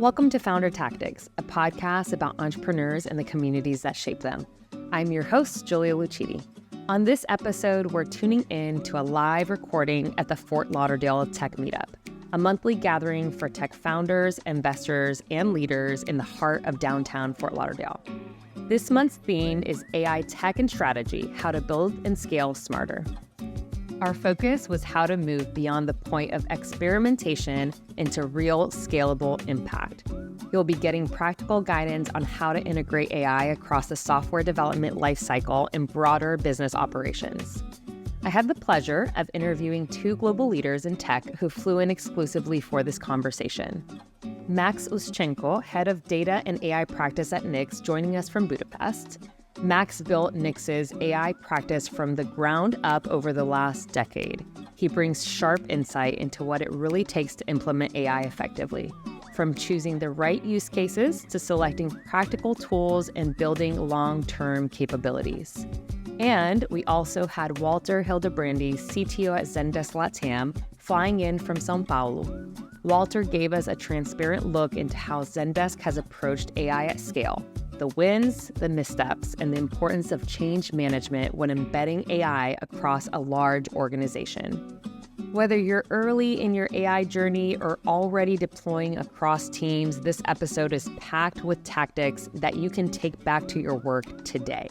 Welcome to Founder Tactics, a podcast about entrepreneurs and the communities that shape them. I'm your host, Julia Lucchini. On this episode, we're tuning in to a live recording at the Fort Lauderdale Tech Meetup, a monthly gathering for tech founders, investors, and leaders in the heart of downtown Fort Lauderdale. This month's theme is AI Tech and Strategy, how to build and scale smarter. Our focus was how to move beyond the point of experimentation into real scalable impact. You'll be getting practical guidance on how to integrate AI across the software development lifecycle and broader business operations. I had the pleasure of interviewing two global leaders in tech who flew in exclusively for this conversation. Max Ushchenko, head of data and AI practice at NIX, joining us from Budapest. Max built NIX's AI practice from the ground up over the last decade. He brings sharp insight into what it really takes to implement AI effectively, from choosing the right use cases to selecting practical tools and building long-term capabilities. And we also had Walter Hildebrandi, CTO at Zendesk Latam, flying in from São Paulo. Walter gave us a transparent look into how Zendesk has approached AI at scale, the wins, the missteps, and the importance of change management when embedding AI across a large organization. Whether you're early in your AI journey or already deploying across teams, this episode is packed with tactics that you can take back to your work today.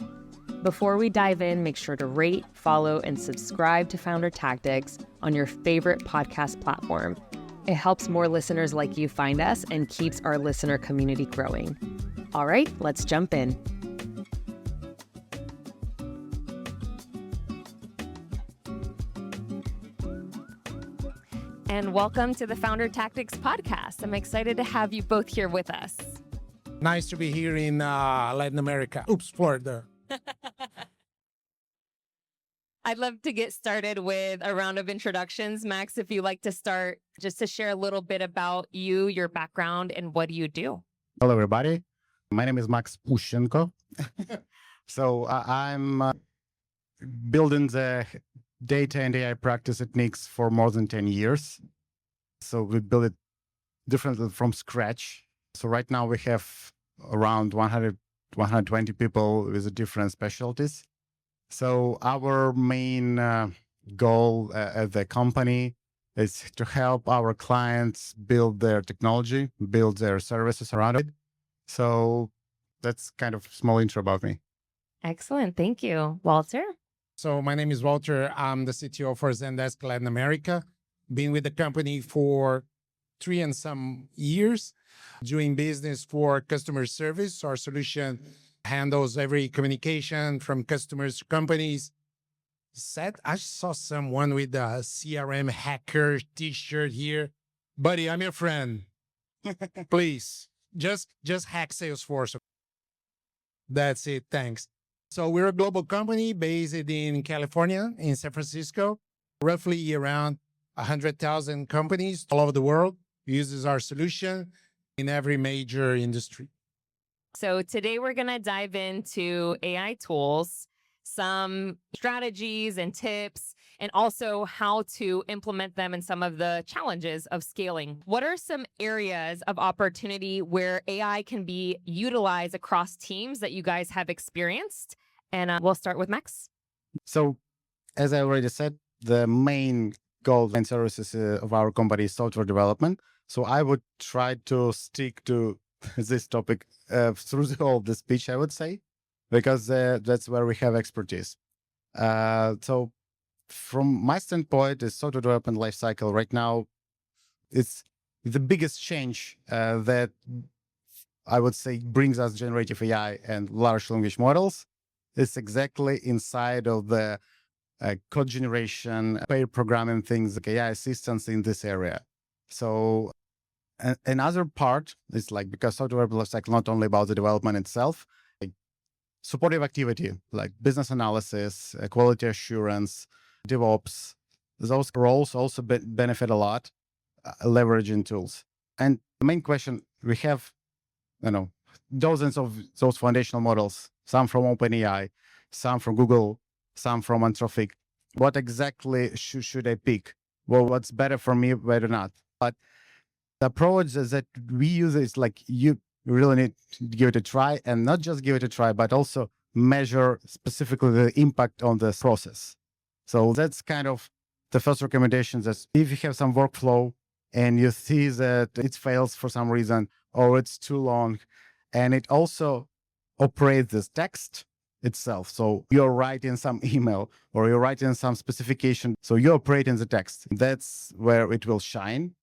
Before we dive in, make sure to rate, follow, and subscribe to Founder Tactics on your favorite podcast platform. It helps more listeners like you find us and keeps our listener community growing. All right, let's jump in. And welcome to the Founder Tactics podcast. I'm excited to have you both here with us. Nice to be here in Latin America. Florida. I'd love to get started with a round of introductions. Max, if you'd like to start, just to share a little bit about you, your background, and what do you do? Hello, everybody. My name is Max Ushchenko. So I'm building the data and AI practice at NIX for more than 10 years. So we built it differently from scratch. So right now we have around 120 people with different specialties. So our main goal at the company is to help our clients build their technology, build their services around it. So that's kind of a small intro about me. Excellent. Thank you. Walter? So my name is Walter. I'm the CTO for Zendesk Latin America. Been with the company for 3 and some years, doing business for customer service. Our solution handles every communication from customers to companies. I saw someone with a CRM hacker t-shirt here. Buddy, I'm your friend. Please, just hack Salesforce. That's it. Thanks. So we're a global company based in California, in San Francisco. Roughly around 100,000 companies all over the world uses our solution in every major industry. So today we're going to dive into AI tools, some strategies and tips, and also how to implement them and some of the challenges of scaling. What are some areas of opportunity where AI can be utilized across teams that you guys have experienced? And we'll start with Max. So as I already said, the main goal and services of our company is software development. So I would try to stick to this topic through the whole of the speech, I would say, because that's where we have expertise. So from my standpoint, the software development lifecycle right now, it's the biggest change that I would say brings us generative AI and large language models. It's exactly inside of the code generation, pair programming things, like AI assistance in this area. So another part is like, because software development lifecycle not only about the development itself, like supportive activity, like business analysis, quality assurance, DevOps, those roles also benefit a lot, leveraging tools. And the main question, we have, dozens of those foundational models, some from OpenAI, some from Google, some from Anthropic. What exactly should I pick? Well, what's better for me, better not? But The approach that we use is like you really need to give it a try, and not just give it a try, but also measure specifically the impact on this process. So that's kind of the first recommendation, that if you have some workflow and you see that it fails for some reason or it's too long, and it also operates this text itself. So you're writing some email or you're writing some specification. So you operate in the text. That's where it will shine.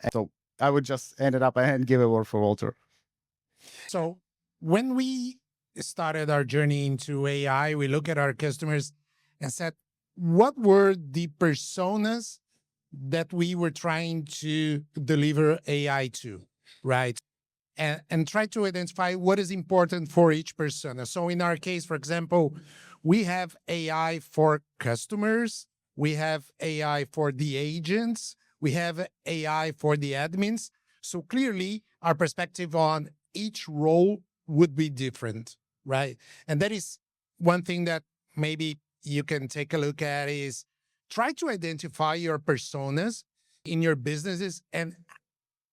And so I would just end it up and give a word for Walter. So when we started our journey into AI, we look at our customers and said, what were the personas that we were trying to deliver AI to, right? And try to identify what is important for each persona. So in our case, for example, we have AI for customers, we have AI for the agents, we have AI for the admins. So clearly, our perspective on each role would be different, right? And that is one thing that maybe you can take a look at, is try to identify your personas in your businesses and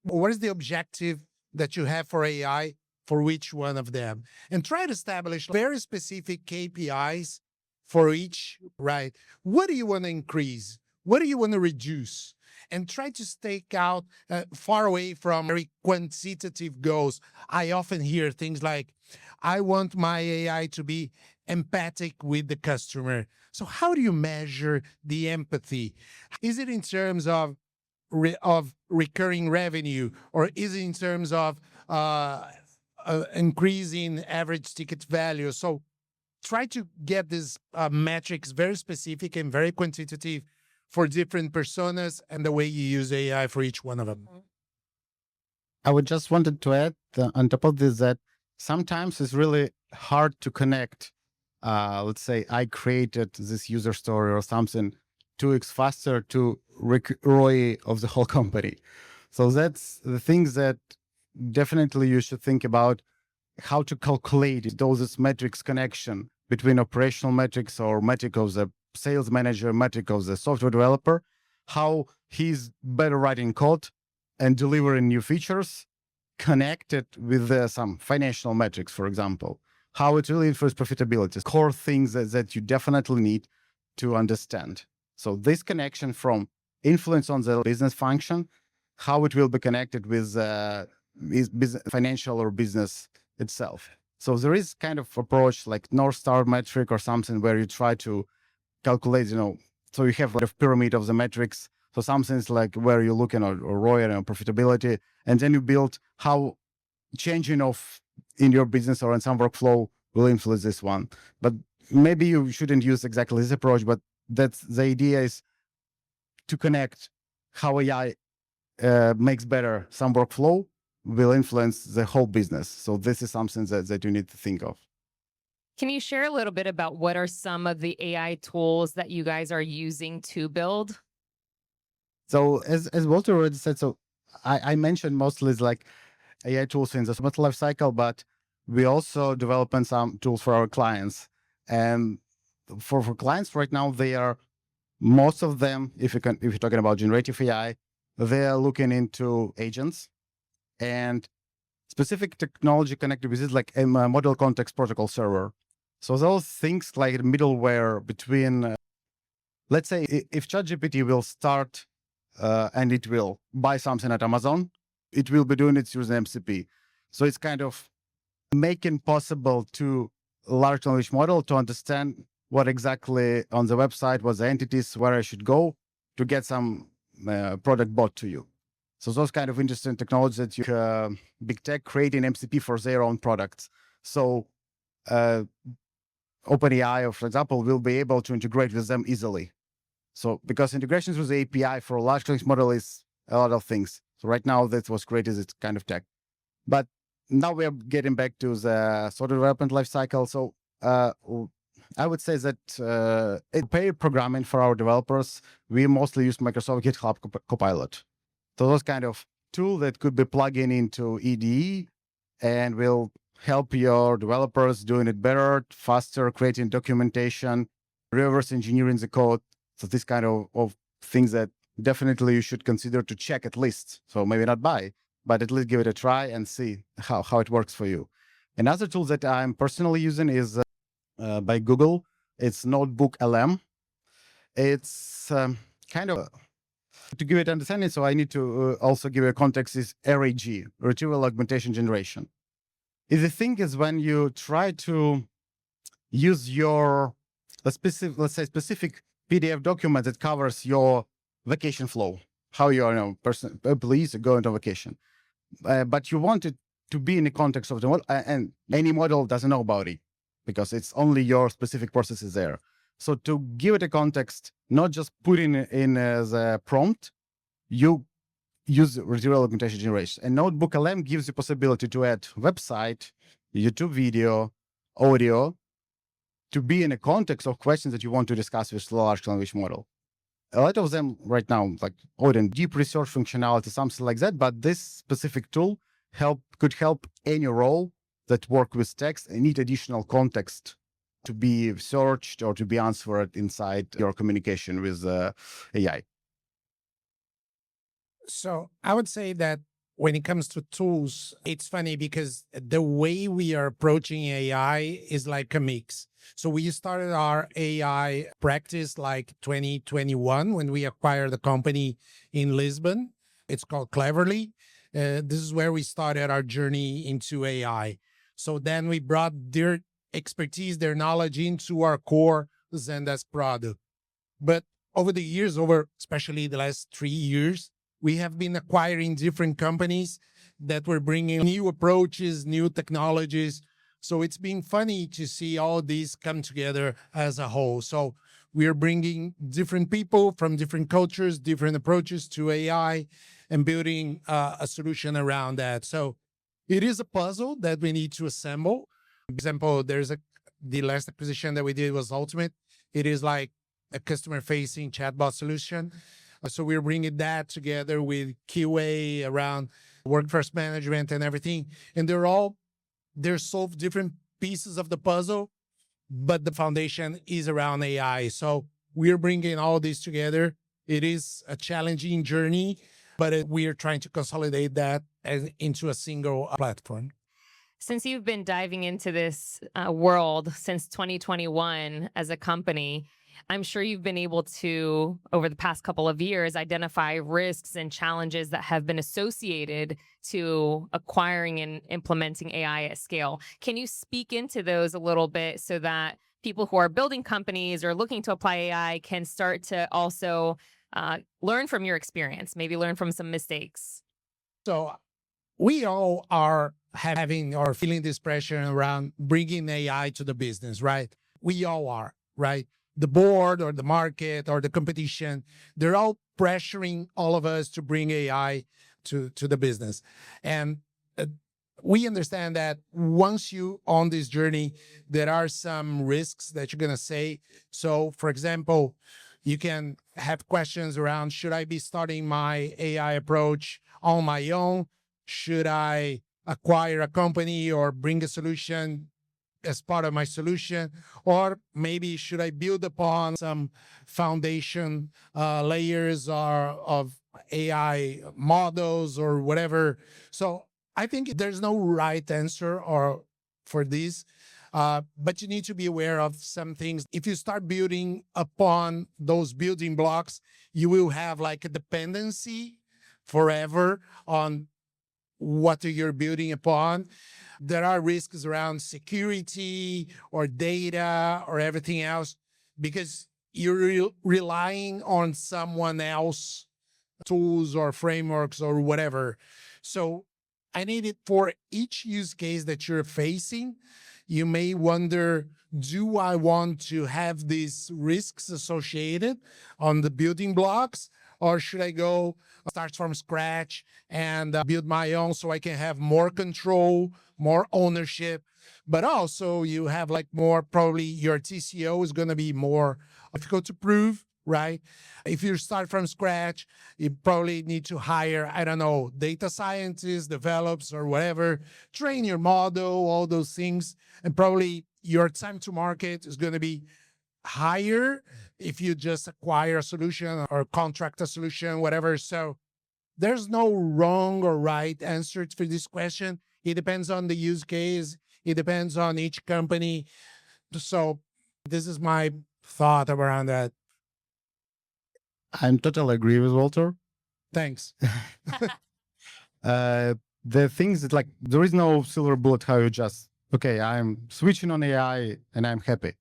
what is the objective that you have for AI for each one of them, and try to establish very specific KPIs for each, right? What do you want to increase? What do you want to reduce? And try to stake out far away from very quantitative goals. I often hear things like, I want my AI to be empathic with the customer. So how do you measure the empathy? Is it in terms of recurring revenue, or is it in terms of increasing average ticket value? So try to get these metrics very specific and very quantitative for different personas, and the way you use AI for each one of them. I would just wanted to add on top of this that sometimes it's really hard to connect. Let's say I created this user story or something 2x faster to ROI of the whole company. So that's the things that definitely you should think about, how to calculate those metrics connection between operational metrics or metric of the sales manager, metric of the software developer, how he's better writing code and delivering new features connected with some financial metrics, for example, how it really influences profitability, core things that you definitely need to understand. So this connection from influence on the business function, how it will be connected with business, financial or business itself. So there is kind of approach like North Star metric or something where you try to calculate, so you have a pyramid of the metrics. So something's like where you're looking at ROI and profitability, and then you build how changing of in your business or in some workflow will influence this one. But maybe you shouldn't use exactly this approach, but that's the idea, is to connect how AI makes better some workflow will influence the whole business. So this is something that you need to think of. Can you share a little bit about what are some of the AI tools that you guys are using to build? So as Walter already said, so I mentioned mostly is like AI tools in the software lifecycle, but we also developing some tools for our clients. And for clients right now, they are, most of them, if you're talking about generative AI, they are looking into agents and specific technology connected with it, like a model context protocol server. So those things like middleware between, let's say if ChatGPT will start and it will buy something at Amazon, it will be doing it using MCP. So it's kind of making possible to large language model to understand what exactly on the website, what the entities, where I should go to get some product bought to you. So those kind of interesting technologies that you big tech creating MCP for their own products. So OpenAI, for example, will be able to integrate with them easily. So because integrations with the API for a large language model is a lot of things. So right now that was created as kind of tech. But now we are getting back to the software development lifecycle. So I would say that paid programming for our developers, we mostly use Microsoft GitHub Copilot. So those kind of tool that could be plugging into EDE and will help your developers doing it better, faster, creating documentation, reverse engineering the code. So this kind of things that definitely you should consider to check at least. So maybe not buy, but at least give it a try and see how it works for you. Another tool that I'm personally using is by Google. It's Notebook LM. It's kind of to give it understanding. So I need to also give a context is RAG, Retrieval Augmentation Generation. The thing is when you try to use your specific PDF document that covers your vacation flow, how your employees are going on vacation, but you want it to be in the context of the model, and any model doesn't know about it because it's only your specific processes there. So to give it a context, not just put in as a prompt, you use retrieval augmentation generation. And Notebook LM gives you possibility to add website, YouTube video, audio, to be in a context of questions that you want to discuss with the large language model. A lot of them right now, like deep research functionality, something like that. But this specific tool could help any role that work with text and need additional context to be searched or to be answered inside your communication with AI. So I would say that when it comes to tools, it's funny because the way we are approaching AI is like a mix. So we started our AI practice like 2021 when we acquired the company in Lisbon. It's called Cleverly. This is where we started our journey into AI. So then we brought their expertise, their knowledge into our core Zendesk product. But over the years, especially the last 3 years, we have been acquiring different companies that were bringing new approaches, new technologies. So it's been funny to see all these come together as a whole. So we are bringing different people from different cultures, different approaches to AI, and building a solution around that. So it is a puzzle that we need to assemble. For example, the last acquisition that we did was Ultimate. It is like a customer-facing chatbot solution. So we're bringing that together with QA around workforce management and everything. And they're solved different pieces of the puzzle, but the foundation is around AI. So we're bringing all this together. It is a challenging journey, but we are trying to consolidate that into a single platform. Since you've been diving into this world since 2021 as a company, I'm sure you've been able to, over the past couple of years, identify risks and challenges that have been associated to acquiring and implementing AI at scale. Can you speak into those a little bit so that people who are building companies or looking to apply AI can start to also learn from your experience, maybe learn from some mistakes? So we all are having or feeling this pressure around bringing AI to the business, right? We all are, right? The board or the market or the competition, they're all pressuring all of us to bring AI to the business. And we understand that once you on this journey, there are some risks that you're going to say. So for example, you can have questions around, should I be starting my AI approach on my own? Should I acquire a company or bring a solution as part of my solution? Or maybe should I build upon some foundation layers of AI models or whatever? So I think there's no right answer for this, but you need to be aware of some things. If you start building upon those building blocks, you will have like a dependency forever on what you're building upon. There are risks around security or data or everything else because you're relying on someone else tools or frameworks or whatever. So I need it for each use case that you're facing. You may wonder, do I want to have these risks associated on the building blocks? Or should I go start from scratch and build my own so I can have more control, more ownership? But also you have like more, probably your TCO is going to be more difficult to prove, right? If you start from scratch, you probably need to hire, I don't know, data scientists, developers or whatever, train your model, all those things. And probably your time to market is going to be higher if you just acquire a solution or contract a solution, whatever. So there's no wrong or right answer for this question. It depends on the use case. It depends on each company. So this is my thought around that. I'm totally agree with Walter. Thanks. The things that like, there is no silver bullet how you just, okay, I'm switching on AI and I'm happy.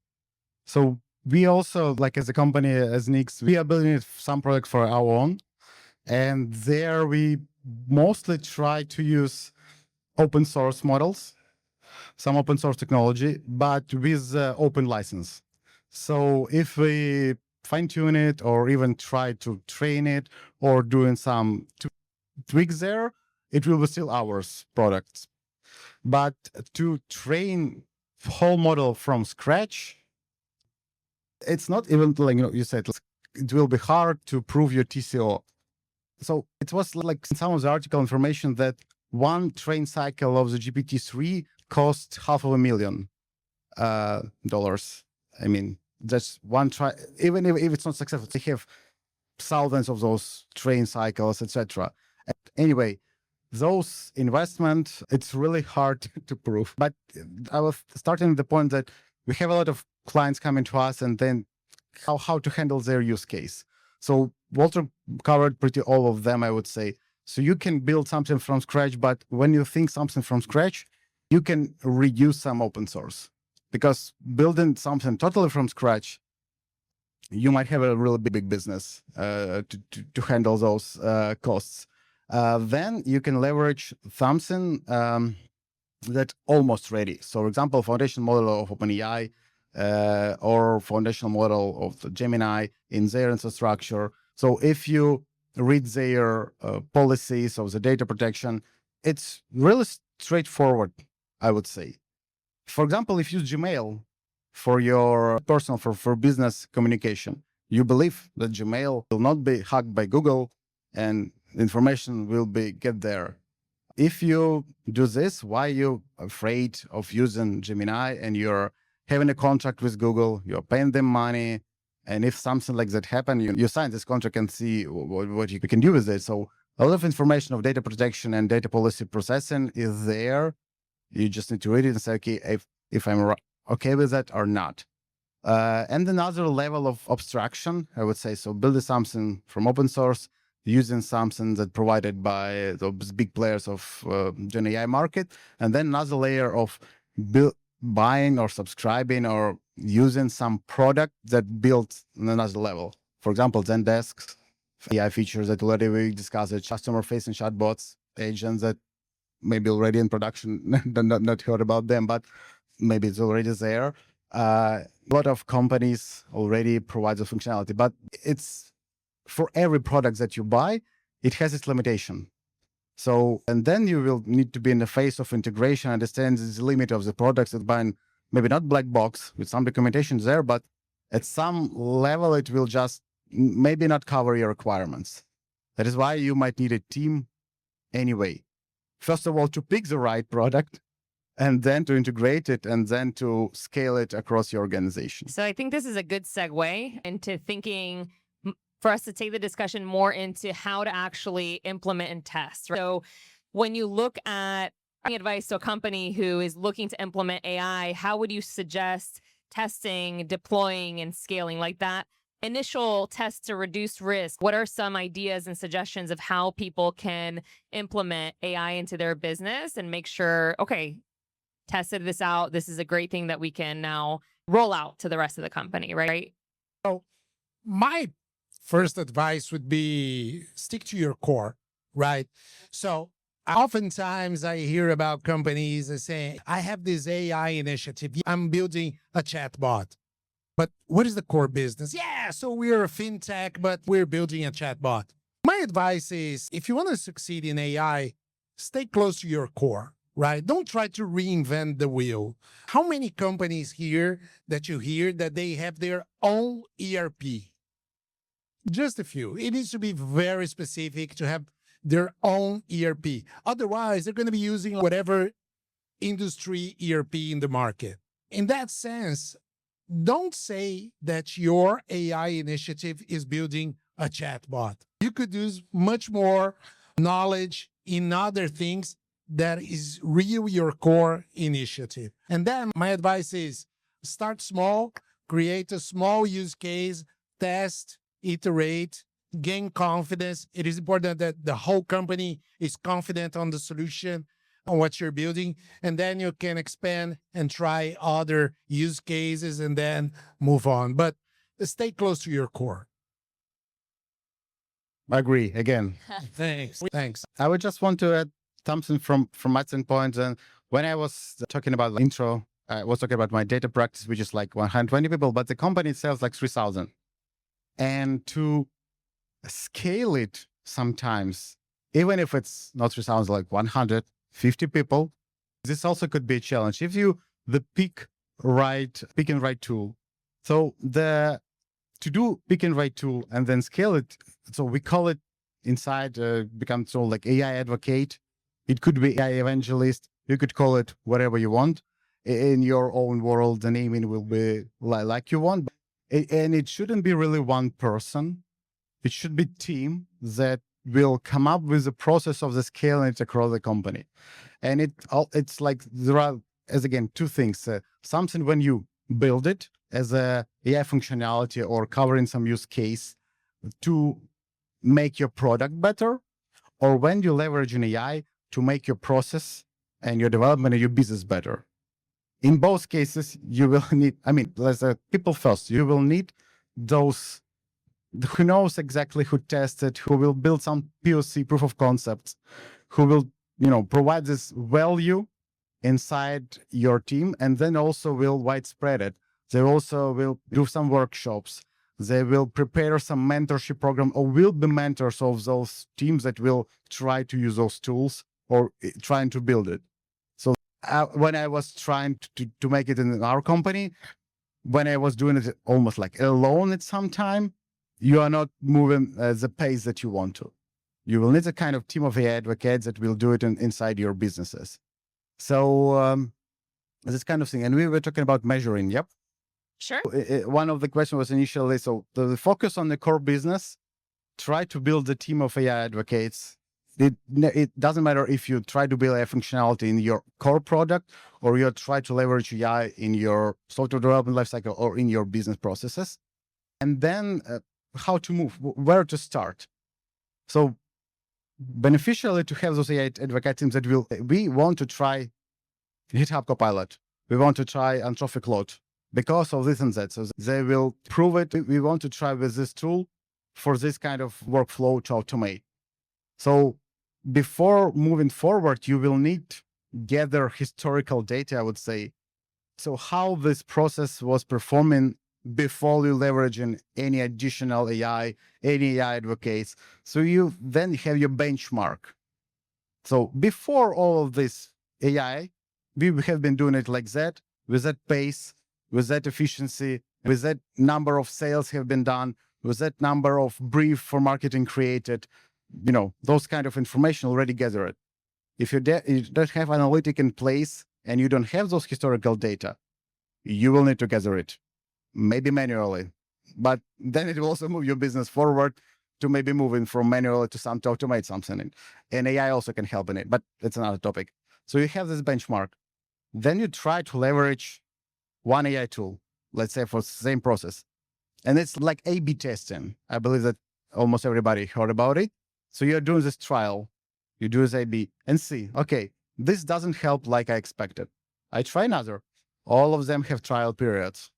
So we also, like as a company, as NIX, we are building some products for our own. And there we mostly try to use open source models, some open source technology, but with open license. So if we fine tune it or even try to train it or doing some tweaks there, it will be still ours products. But to train whole model from scratch, it's not even like you said, it will be hard to prove your TCO. So it was like in some of the article information that one train cycle of the GPT-3 cost $500,000. I mean, that's one try. Even if it's not successful, they have thousands of those train cycles, etc. Anyway, those investment, it's really hard to prove. But I was starting the point that we have a lot of clients coming to us and then how to handle their use case. So Walter covered pretty all of them, I would say. So you can build something from scratch, but when you think something from scratch, you can reuse some open source. Because building something totally from scratch, you might have a really big business to handle those costs. Then you can leverage something that's almost ready. So, for example, foundation model of OpenAI or foundational model of the Gemini in their infrastructure. So if you read their policies of the data protection, it's really straightforward, I would say. For example, if you use Gmail for your personal, for business communication, you believe that Gmail will not be hacked by Google and information will be get there. If you do this, why are you afraid of using Gemini and you're having a contract with Google, you're paying them money, and if something like that happens, you sign this contract and see what you can do with it. So a lot of information of data protection and data policy processing is there. You just need to read it and say, okay, if I'm okay with that or not. And another level of abstraction, I would say, so building something from open source, using something that provided by those big players of Gen AI market, and then another layer of buying or subscribing or using some product that built on another level. For example, Zendesk AI features that already we discussed, customer-facing chatbots, agents that maybe already in production, not heard about them, but maybe it's already there. A lot of companies already provide the functionality, but it's for every product that you buy, it has its limitation. So, and then you will need to be in the phase of integration, understand the limit of the products that buy, maybe not black box with some documentation there, but at some level, it will just maybe not cover your requirements. That is why you might need a team anyway. First of all, to pick the right product, and then to integrate it, and then to scale it across your organization. So I think this is a good segue into thinking for us to take the discussion more into how to actually implement and test. Right? So when you look at advice to a company who is looking to implement AI, how would you suggest testing, deploying, and scaling like that? Initial tests to reduce risk. What are some ideas and suggestions of how people can implement AI into their business and make sure, okay, tested this out, this is a great thing that we can now roll out to the rest of the company, right? So my first advice would be stick to your core, right? So oftentimes I hear about companies that say, I have this AI initiative. I'm building a chatbot. But what is the core business? Yeah, so we're a fintech, but we're building a chatbot. My advice is, if you want to succeed in AI, stay close to your core, right? Don't try to reinvent the wheel. How many companies here that you hear that they have their own ERP? Just a few. It needs to be very specific to have their own ERP. Otherwise, they're going to be using whatever industry ERP in the market. In that sense, don't say that your AI initiative is building a chatbot. You could use much more knowledge in other things that is real your core initiative. And then my advice is start small, create a small use case, test, iterate, gain confidence. It is important that the whole company is confident on the solution, on what you're building, and then you can expand and try other use cases and then move on. But stay close to your core. I agree again. Thanks. I would just want to add something from my standpoint. And when I was talking about the intro, I was talking about my data practice, which is like 120 people, but the company itself is like 3,000. And to scale it sometimes, even if it's not 3,000, like 150 people, this also could be a challenge. If you pick and write tool. So to do pick and write tool and then scale it, so we call it inside becomes so like AI advocate. It could be AI evangelist. You could call it whatever you want. In your own world, the naming will be like you want. And it shouldn't be really one person. It should be team that will come up with the process of the scaling it across the company. And it's like there are, as again, two things. Something when you build it as a AI functionality or covering some use case to make your product better, or when you leverage an AI to make your process and your development and your business better. In both cases, you will need, let's people first, you will need those who knows exactly who tested, who will build some POC, proof of concepts, who will, provide this value inside your team, and then also will widespread it. They also will do some workshops. They will prepare some mentorship program or will be mentors of those teams that will try to use those tools or trying to build it. So when I was trying to make it in our company, when I was doing it almost like alone at some time, you are not moving the pace that you want to. You will need a kind of team of AI advocates that will do it inside your businesses. So this kind of thing. And we were talking about measuring. Yep. Sure. One of the questions was initially, so the focus on the core business, try to build a team of AI advocates. It doesn't matter if you try to build a functionality in your core product or you try to leverage AI in your software development lifecycle or in your business processes. And then how to move, where to start. So beneficially to have those AI advocate teams that we want to try GitHub Copilot. We want to try Anthropic Claude because of this and that. So they will prove it. We want to try with this tool for this kind of workflow to automate. So before moving forward, you will need to gather historical data, I would say. So how this process was performing before you leveraging any additional AI, any AI advocates. So you then have your benchmark. So before all of this AI, we have been doing it like that, with that pace, with that efficiency, with that number of sales have been done, with that number of brief for marketing created, those kind of information already gathered. If you don't have analytic in place and you don't have those historical data, you will need to gather it, maybe manually, but then it will also move your business forward to maybe moving from manual to automate something. And AI also can help in it, but it's another topic. So you have this benchmark. Then you try to leverage one AI tool, let's say for the same process. And it's like A/B testing. I believe that almost everybody heard about it. So you're doing this trial, you do this A/B and see, okay, this doesn't help like I expected. I try another. All of them have trial periods.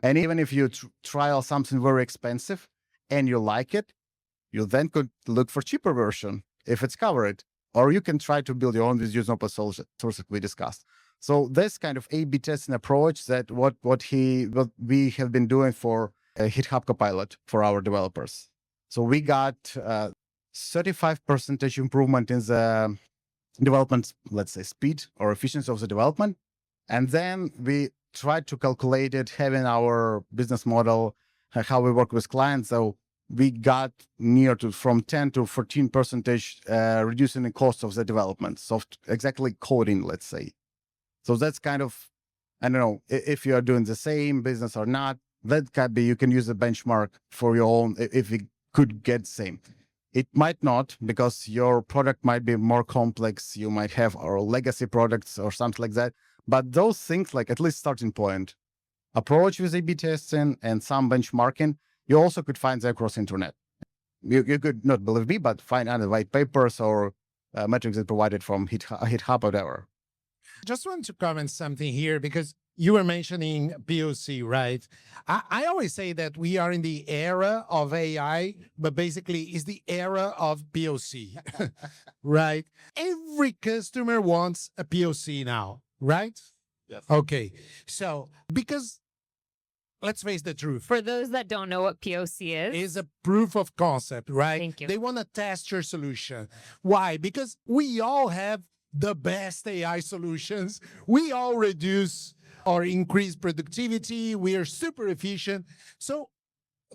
And even if you trial something very expensive and you like it, you then could look for cheaper version if it's covered, or you can try to build your own with using open source we discussed. So this kind of A/B testing approach that what we have been doing for GitHub Copilot for our developers. So we got 35% improvement in the development, let's say, speed or efficiency of the development. And then we tried to calculate it, having our business model, how we work with clients. So we got near to from 10 to 14% reducing the cost of the development. So exactly coding, let's say. So that's kind of I don't know if you are doing the same business or not. That can be, you can use a benchmark for your own, if it could get same. It might not, because your product might be more complex. You might have our legacy products or something like that. But those things, like at least starting point, approach with A/B testing and some benchmarking, you also could find that across internet. You could not believe me, but find other white papers or metrics that provided from GitHub or whatever. Just want to comment something here because you were mentioning POC, right? I always say that we are in the era of AI, but basically it's the era of POC, right? Every customer wants a POC now, right? Yes. Okay. So, because let's face the truth. For those that don't know what POC Is a proof of concept, right? Thank you. They want to test your solution. Why? Because we all have the best AI solutions. We all reduce or increase productivity. We are super efficient. So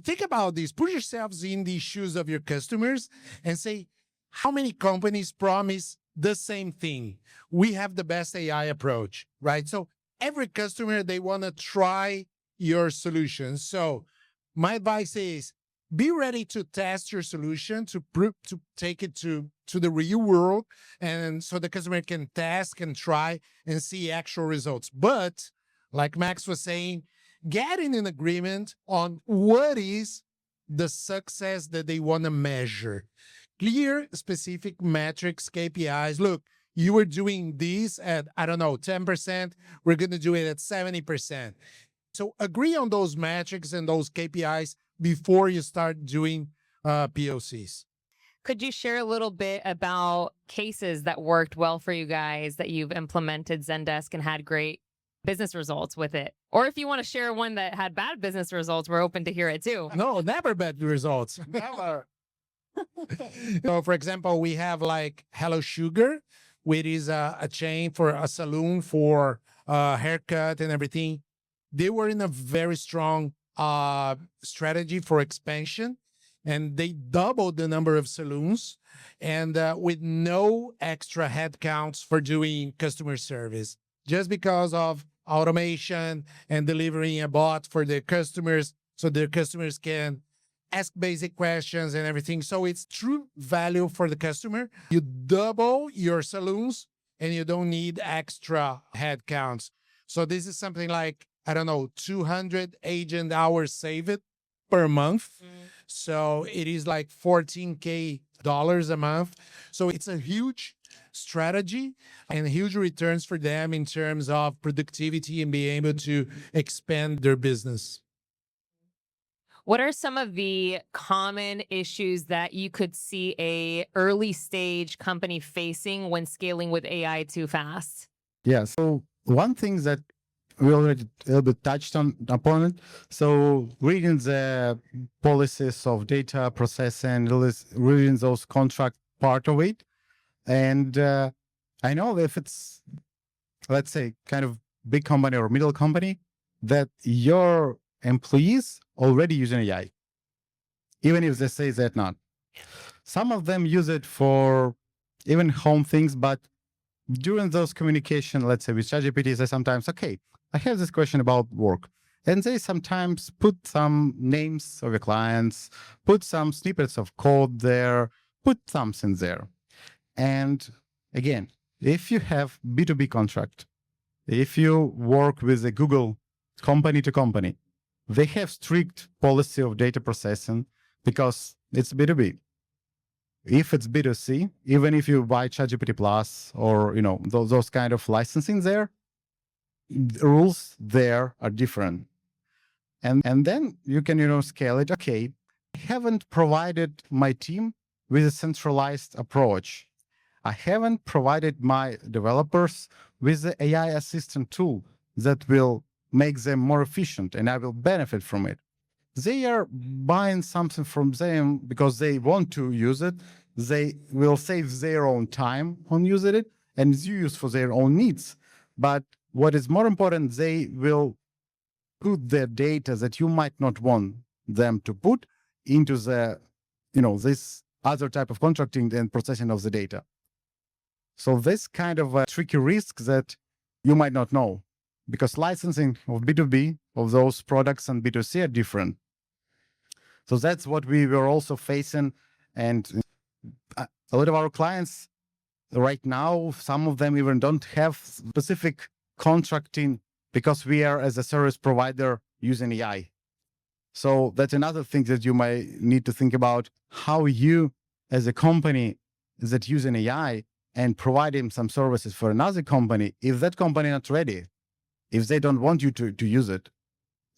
think about this. Put yourselves in the shoes of your customers and say, how many companies promise the same thing? We have the best AI approach, right? So every customer, they want to try your solution. So my advice is be ready to test your solution, to take it to the real world, and so the customer can test, can try, and see actual results. But like Max was saying, get in an agreement on what is the success that they want to measure. Clear, specific metrics, KPIs. Look, you were doing this at, I don't know, 10%. We're going to do it at 70%. So agree on those metrics and those KPIs before you start doing POCs. Could you share a little bit about cases that worked well for you guys, that you've implemented Zendesk and had great business results with it? Or if you want to share one that had bad business results, we're open to hear it too. No, never bad results. Never. So, for example, we have like Hello Sugar, which is a chain for a salon for haircut and everything. They were in a very strong strategy for expansion, and they doubled the number of salons, and with no extra headcounts for doing customer service, just because of automation and delivering a bot for their customers, so their customers can ask basic questions and everything. So it's true value for the customer. You double your salons and you don't need extra headcounts. So this is something like, I don't know, 200 agent hours saved per month. So it is like $14K a month. So it's a huge strategy and huge returns for them in terms of productivity and being able to expand their business. What are some of the common issues that you could see a early stage company facing when scaling with AI too fast? Yeah. So one thing that we already a little bit touched upon it. So reading the policies of data processing, reading those contract part of it. And I know if it's, let's say, kind of big company or middle company, that your employees already using AI, even if they say that not. Some of them use it for even home things, but during those communication, let's say with ChatGPT, they sometimes, okay, I have this question about work. And they sometimes put some names of your clients, put some snippets of code there, put something there. And again, if you have B2B contract, if you work with a Google company to company, they have strict policy of data processing because it's B2B. If it's B2C, even if you buy ChatGPT Plus or those kind of licensing there, the rules there are different. And then you can scale it. Okay, I haven't provided my team with a centralized approach. I haven't provided my developers with the AI assistant tool that will make them more efficient and I will benefit from it. They are buying something from them because they want to use it. They will save their own time on using it and use for their own needs. But what is more important, they will put their data that you might not want them to put into the, this other type of contracting and processing of the data. So this kind of a tricky risk that you might not know because licensing of B2B of those products and B2C are different. So that's what we were also facing. And a lot of our clients right now, some of them even don't have specific contracting because we are as a service provider using AI. So that's another thing that you might need to think about, how you as a company that using AI and providing some services for another company, if that company not ready, if they don't want you to use it.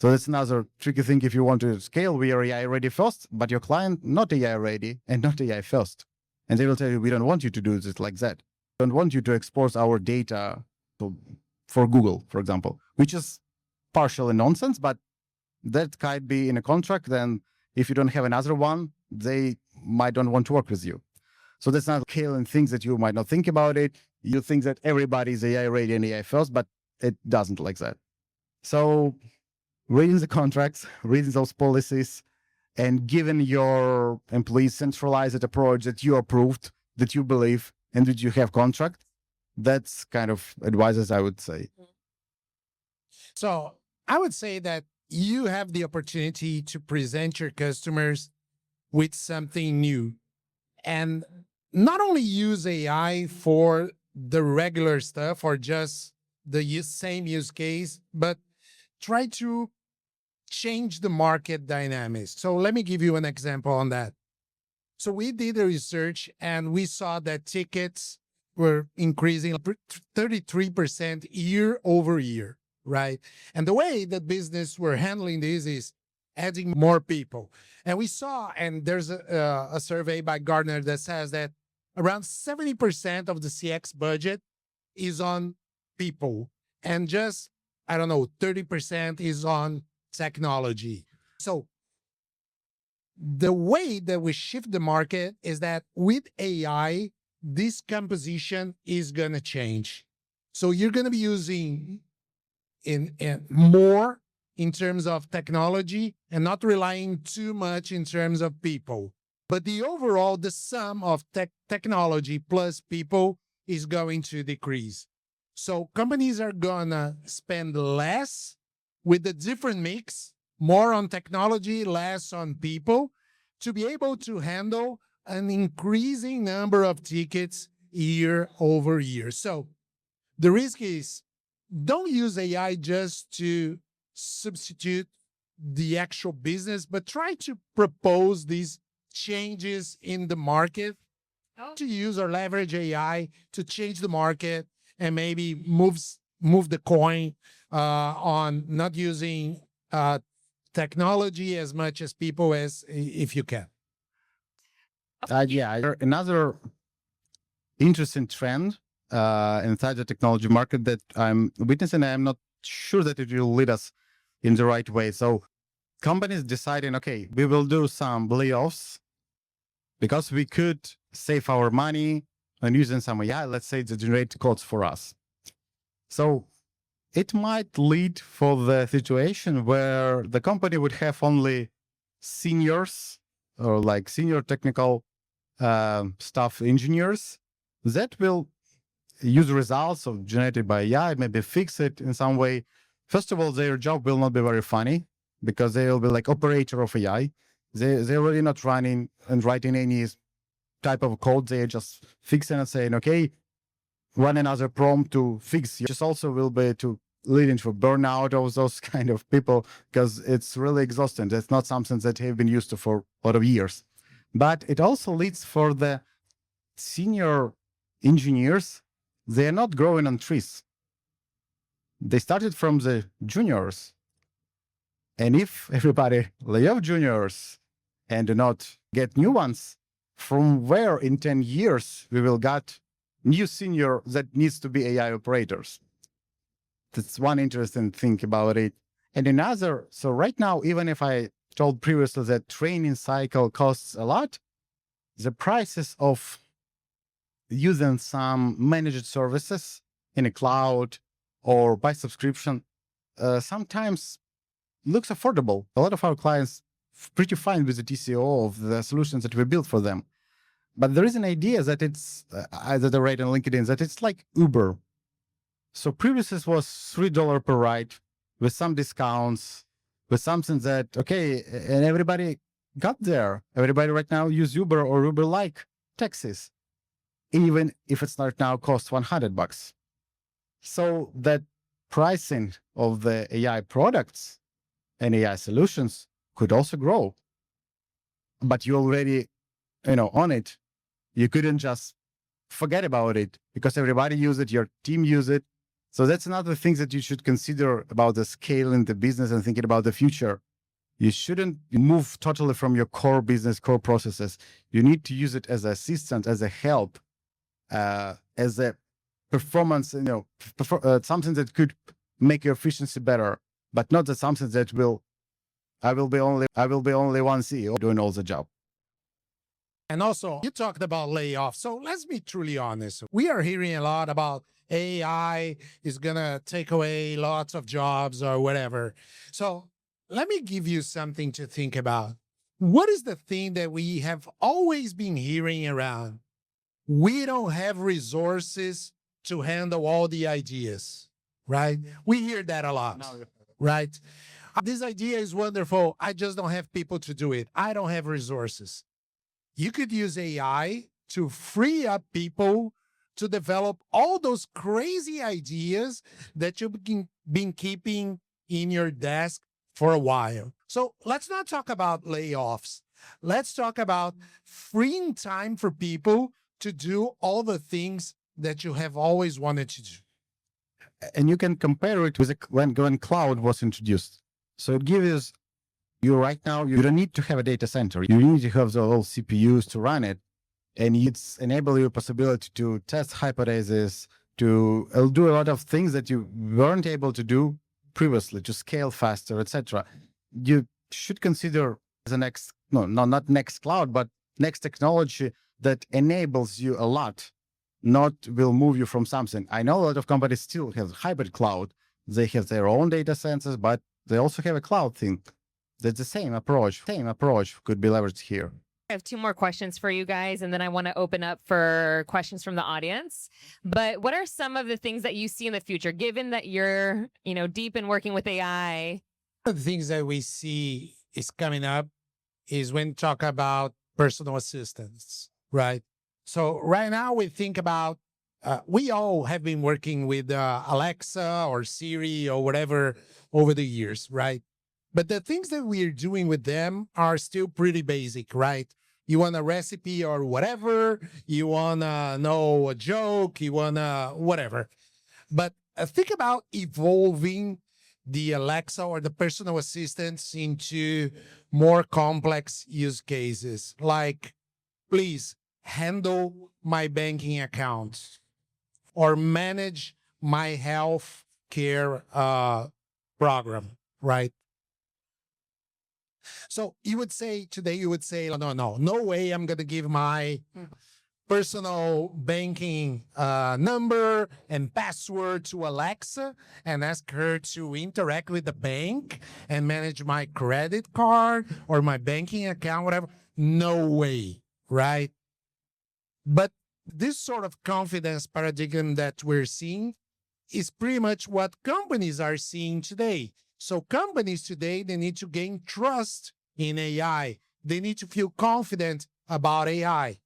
So that's another tricky thing. If you want to scale, we are AI ready first, but your client not AI ready and not AI first. And they will tell you, we don't want you to do this like that. We don't want you to export our data for Google, for example, which is partially nonsense, but that might be in a contract. Then if you don't have another one, they might not want to work with you. So that's not scaling things that you might not think about it. You think that everybody is AI ready and AI first, but it doesn't like that. So reading the contracts, reading those policies, and giving your employees centralized approach that you approved, that you believe, and that you have contract, that's kind of advices I would say. So I would say that you have the opportunity to present your customers with something new and not only use AI for the regular stuff or just the same use case, but try to change the market dynamics. So let me give you an example on that. So we did a research and we saw that tickets were increasing 33% year over year, right? And the way that business were handling this is adding more people. And we saw, and there's a survey by Gartner that says that around 70% of the CX budget is on people and just, 30% is on technology. So the way that we shift the market is that with AI, this composition is going to change. So you're going to be using in more in terms of technology and not relying too much in terms of people. But the sum of technology plus people is going to decrease. So companies are going to spend less with a different mix, more on technology, less on people, to be able to handle an increasing number of tickets year over year. So the risk is, don't use AI just to substitute the actual business, but try to propose these changes in the market, to use or leverage AI to change the market and maybe move the coin on not using technology as much as people as if you can. Another interesting trend inside the technology market that I'm witnessing, I'm not sure that it will lead us in the right way. So companies deciding, okay, we will do some layoffs because we could save our money and using some AI, let's say, to generate codes for us. So it might lead for the situation where the company would have only seniors or like senior technical staff engineers that will use results of generated by AI, maybe fix it in some way. First of all, their job will not be very funny because they will be like operator of AI. They're really not running and writing any type of code. They're just fixing and saying, okay, run another prompt to fix. Just also will be to lead into burnout of those kind of people because it's really exhausting. That's not something that they've been used to for a lot of years. But it also leads for the senior engineers. They're not growing on trees. They started from the juniors. And if everybody lay off juniors and do not get new ones, from where in 10 years we will get new senior that needs to be AI operators? That's one interesting thing about it. And another, so right now, even if I told previously that training cycle costs a lot, the prices of using some managed services in a cloud or by subscription sometimes looks affordable. A lot of our clients pretty fine with the TCO of the solutions that we built for them. But there is an idea that it's, that I read on LinkedIn, that it's like Uber. So previously it was $3 per ride with some discounts, with something that, okay, and everybody got there. Everybody right now use Uber or Uber-like taxis, even if it's not now cost $100. So that pricing of the AI products and AI solutions could also grow. But you already, on it. You couldn't just forget about it because everybody use it, your team use it. So that's another thing that you should consider about the scale in the business and thinking about the future. You shouldn't move totally from your core business, core processes. You need to use it as an assistant, as a help, as a performance, something that could make your efficiency better, but not that something that I will be only one CEO doing all the job. And also, you talked about layoffs. So let's be truly honest. We are hearing a lot about AI is going to take away lots of jobs or whatever. So let me give you something to think about. What is the thing that we have always been hearing around? We don't have resources to handle all the ideas, right? We hear that a lot, right? This idea is wonderful. I just don't have people to do it. I don't have resources. You could use AI to free up people to develop all those crazy ideas that you've been keeping in your desk for a while. So let's not talk about layoffs. Let's talk about freeing time for people to do all the things that you have always wanted to do. And you can compare it with when cloud was introduced. So it gives you right now, you don't need to have a data center. You need to have the whole CPUs to run it. And it's enable you possibility to test hypotheses, to do a lot of things that you weren't able to do previously, to scale faster, etc. You should consider the next, not next cloud, but next technology that enables you a lot, not will move you from something. I know a lot of companies still have hybrid cloud. They have their own data centers, but they also have a cloud thing. That's the same approach could be leveraged here. I have two more questions for you guys, and then I want to open up for questions from the audience. But what are some of the things that you see in the future, given that you're, deep in working with AI? One of the things that we see is coming up is when we talk about personal assistants, right? So right now we think about, we all have been working with Alexa or Siri or whatever over the years, right? But the things that we're doing with them are still pretty basic, right? You want a recipe or whatever, you want to know a joke, you want to whatever. But think about evolving the Alexa or the personal assistants into more complex use cases, like, please handle my banking account or manage my health care program, right? So you would say, no way I'm going to give my personal banking number and password to Alexa and ask her to interact with the bank and manage my credit card or my banking account, whatever. No way, right? But this sort of confidence paradigm that we're seeing is pretty much what companies are seeing today. So companies today, they need to gain trust in AI. They need to feel confident about AI.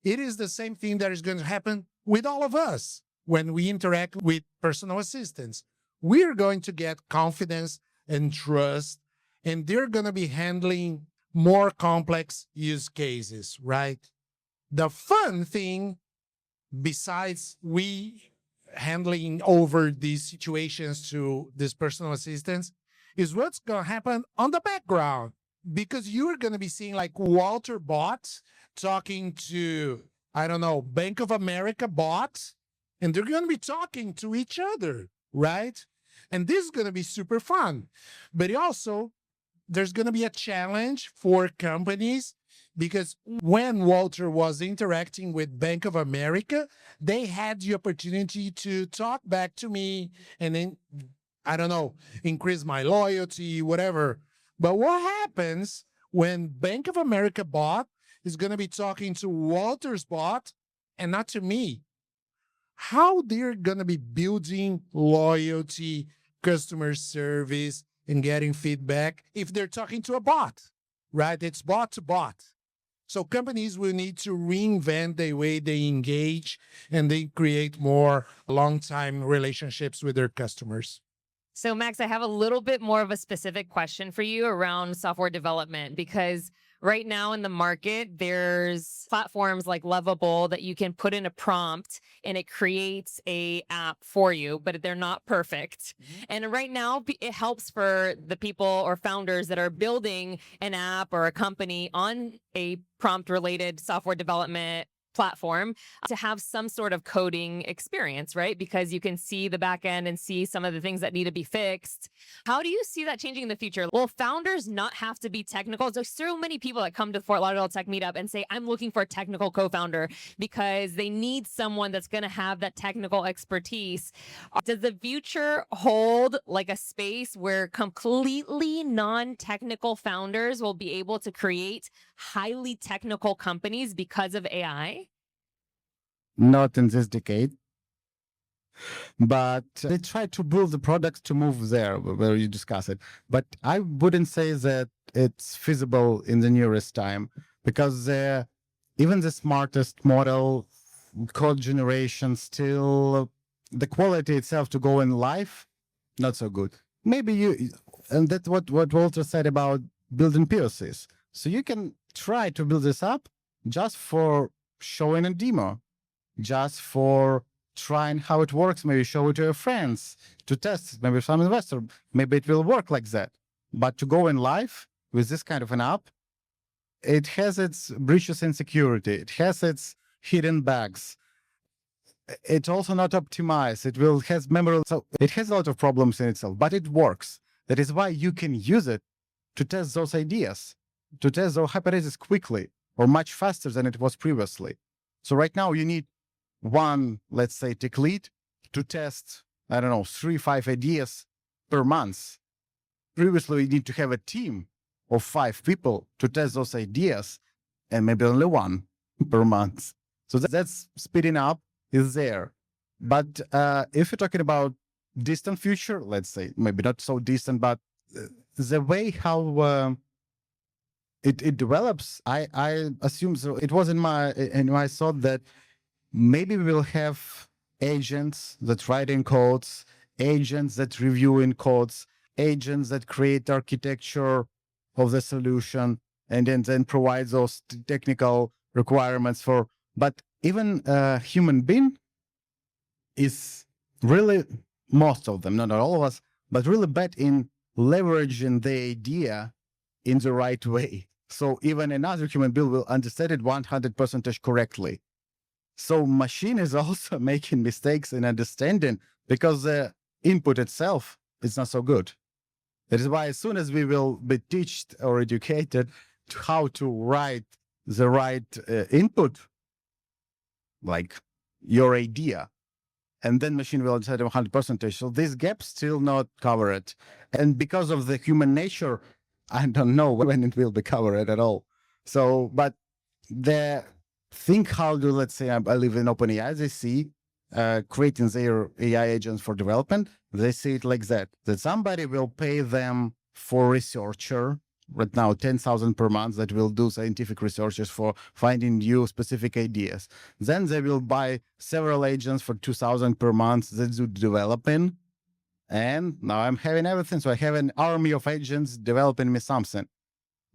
It is the same thing that is going to happen with all of us when we interact with personal assistants. We're going to get confidence and trust, and they're going to be handling more complex use cases, right? The fun thing, besides we handling over these situations to these personal assistants, is what's going to happen on the background, because you're going to be seeing like Walter bots talking to, Bank of America bots, and they're going to be talking to each other, right? And this is going to be super fun. But also, there's going to be a challenge for companies, because when Walter was interacting with Bank of America, they had the opportunity to talk back to me and then, increase my loyalty, whatever. But what happens when Bank of America bot is going to be talking to Walter's bot and not to me? how they're going to be building loyalty, customer service, and getting feedback if they're talking to a bot, right? It's bot to bot. So companies will need to reinvent the way they engage and they create more long-time relationships with their customers. So Max, I have a little bit more of a specific question for you around software development, because right now in the market, there's platforms like Lovable that you can put in a prompt and it creates a app for you, but they're not perfect. And right now it helps for the people or founders that are building an app or a company on a prompt related software development platform to have some sort of coding experience, right? Because you can see the back end and see some of the things that need to be fixed. How do you see that changing in the future? Will founders not have to be technical? There's so many people that come to the Fort Lauderdale Tech Meetup and say, I'm looking for a technical co-founder because they need someone that's going to have that technical expertise. Does the future hold like a space where completely non-technical founders will be able to create highly technical companies because of AI? Not in this decade, but they try to build the products to move there where you discuss it. But I wouldn't say that it's feasible in the nearest time, because even the smartest model, code generation, still the quality itself to go in live, not so good. Maybe and that's what Walter said about building POCs. So you can try to build this up just for showing a demo, just for trying how it works, maybe show it to your friends, to test, maybe some investor, maybe it will work like that. But to go in live with this kind of an app, it has its breaches in security, it has its hidden bugs. It's also not optimized, has memory, so it has a lot of problems in itself, but it works. That is why you can use it to test those ideas, to test those hypotheses quickly or much faster than it was previously. So right now you need one, let's say, tech lead to test, 3-5 ideas per month. Previously, you need to have a team of 5 people to test those ideas, and maybe only one per month. So that's speeding up is there. But if you're talking about distant future, let's say, maybe not so distant, but the way how it develops, I assume so. It was in my thought that maybe we will have agents that write in codes, agents that review in codes, agents that create architecture of the solution, and then provide those technical requirements for. But even a human being is really, most of them, not all of us, but really bad in leveraging the idea in the right way. So even another human being will understand it 100% correctly. So machine is also making mistakes in understanding because the input itself is not so good. That is why as soon as we will be taught or educated to how to write the right input, like your idea, and then machine will understand 100%. So this gap still not covered. And because of the human nature, I don't know when it will be covered at all. So, but think how do, let's say, I live in OpenAI, they see creating their AI agents for development, they see it like that somebody will pay them for researcher, right now 10,000 per month, that will do scientific researches for finding new specific ideas. Then they will buy several agents for 2,000 per month that do developing. And now I'm having everything. So I have an army of agents developing me something.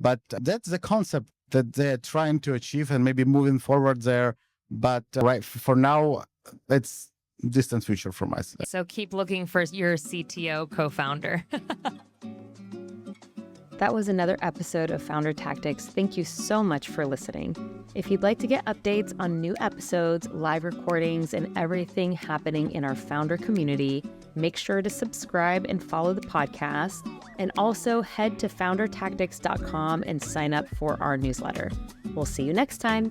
But that's the concept that they're trying to achieve and maybe moving forward there. But right for now, it's distant future from us. So keep looking for your CTO co-founder. That was another episode of Founder Tactics. Thank you so much for listening. If you'd like to get updates on new episodes, live recordings, and everything happening in our founder community, make sure to subscribe and follow the podcast. And also head to foundertactics.com and sign up for our newsletter. We'll see you next time.